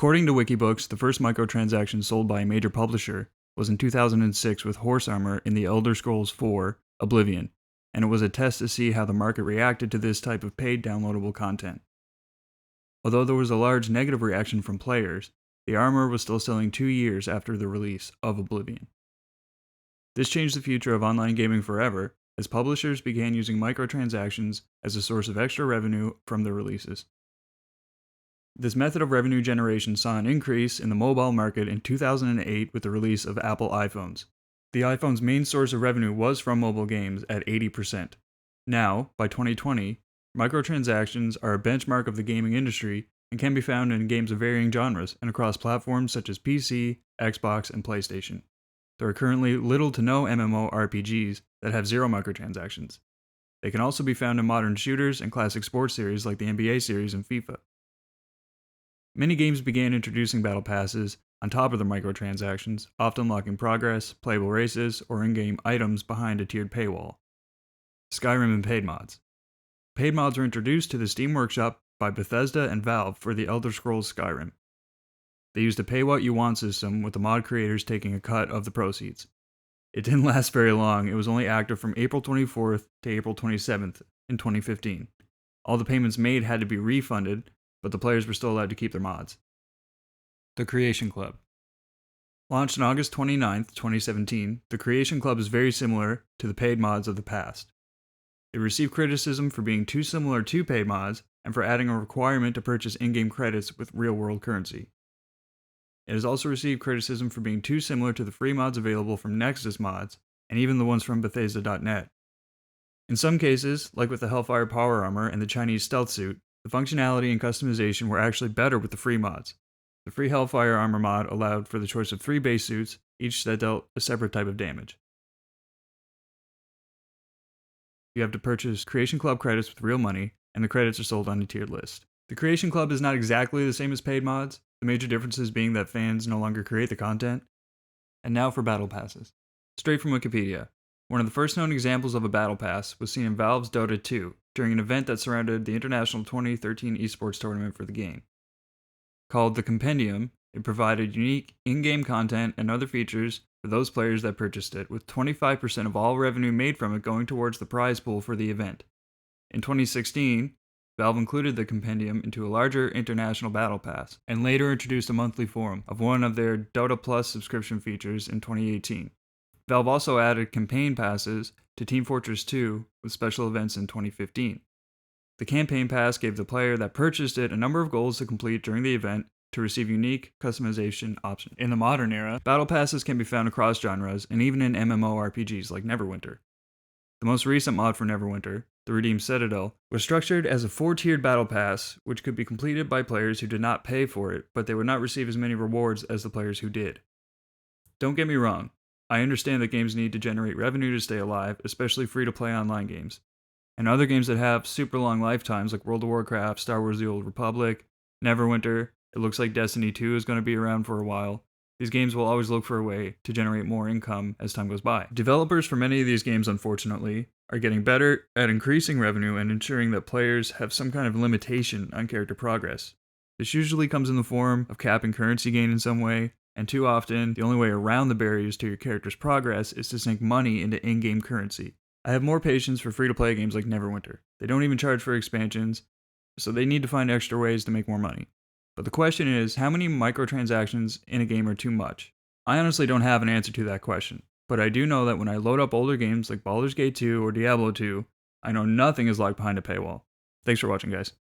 According to Wikibooks, the first microtransaction sold by a major publisher was in 2006 with horse armor in The Elder Scrolls IV: Oblivion, and it was a test to see how the market reacted to this type of paid downloadable content. Although there was a large negative reaction from players, the armor was still selling 2 years after the release of Oblivion. This changed the future of online gaming forever, as publishers began using microtransactions as a source of extra revenue from their releases. This method of revenue generation saw an increase in the mobile market in 2008 with the release of Apple iPhones. The iPhone's main source of revenue was from mobile games at 80%. Now, by 2020, microtransactions are a benchmark of the gaming industry and can be found in games of varying genres and across platforms such as PC, Xbox, and PlayStation. There are currently little to no MMORPGs that have zero microtransactions. They can also be found in modern shooters and classic sports series like the NBA series and FIFA. Many games began introducing battle passes on top of the microtransactions, often locking progress, playable races, or in-game items behind a tiered paywall. Skyrim and paid mods. Paid mods were introduced to the Steam Workshop by Bethesda and Valve for The Elder Scrolls Skyrim. They used a pay-what-you-want system, with the mod creators taking a cut of the proceeds. It didn't last very long. It was only active from April 24th to April 27th in 2015. All the payments made had to be refunded, but the players were still allowed to keep their mods. The Creation Club. Launched on August 29th, 2017, the Creation Club is very similar to the paid mods of the past. It received criticism for being too similar to paid mods and for adding a requirement to purchase in-game credits with real-world currency. It has also received criticism for being too similar to the free mods available from Nexus Mods, and even the ones from Bethesda.net. In some cases, like with the Hellfire Power Armor and the Chinese Stealth Suit, the functionality and customization were actually better with the free mods. The free Hellfire Armor mod allowed for the choice of 3 base suits, each that dealt a separate type of damage. You have to purchase Creation Club credits with real money, and the credits are sold on a tiered list. The Creation Club is not exactly the same as paid mods, the major differences being that fans no longer create the content. And now for battle passes. Straight from Wikipedia. One of the first known examples of a battle pass was seen in Valve's Dota 2, during an event that surrounded the International 2013 esports tournament for the game. Called the Compendium, it provided unique in-game content and other features for those players that purchased it, with 25% of all revenue made from it going towards the prize pool for the event. In 2016, Valve included the Compendium into a larger international battle pass, and later introduced a monthly forum of one of their Dota Plus subscription features in 2018. Valve also added campaign passes to Team Fortress 2 with special events in 2015. The campaign pass gave the player that purchased it a number of goals to complete during the event to receive unique customization options. In the modern era, battle passes can be found across genres and even in MMORPGs like Neverwinter. The most recent mod for Neverwinter, the Redeemed Citadel, was structured as a 4-tiered battle pass which could be completed by players who did not pay for it, but they would not receive as many rewards as the players who did. Don't get me wrong, I understand that games need to generate revenue to stay alive, especially free-to-play online games. And other games that have super long lifetimes like World of Warcraft, Star Wars The Old Republic, Neverwinter, it looks like Destiny 2 is going to be around for a while. These games will always look for a way to generate more income as time goes by. Developers for many of these games, unfortunately, are getting better at increasing revenue and ensuring that players have some kind of limitation on character progress. This usually comes in the form of capping currency gain in some way, and too often, the only way around the barriers to your character's progress is to sink money into in-game currency. I have more patience for free-to-play games like Neverwinter. They don't even charge for expansions, so they need to find extra ways to make more money. But the question is, how many microtransactions in a game are too much? I honestly don't have an answer to that question, but I do know that when I load up older games like Baldur's Gate 2 or Diablo 2, I know nothing is locked behind a paywall. Thanks for watching, guys.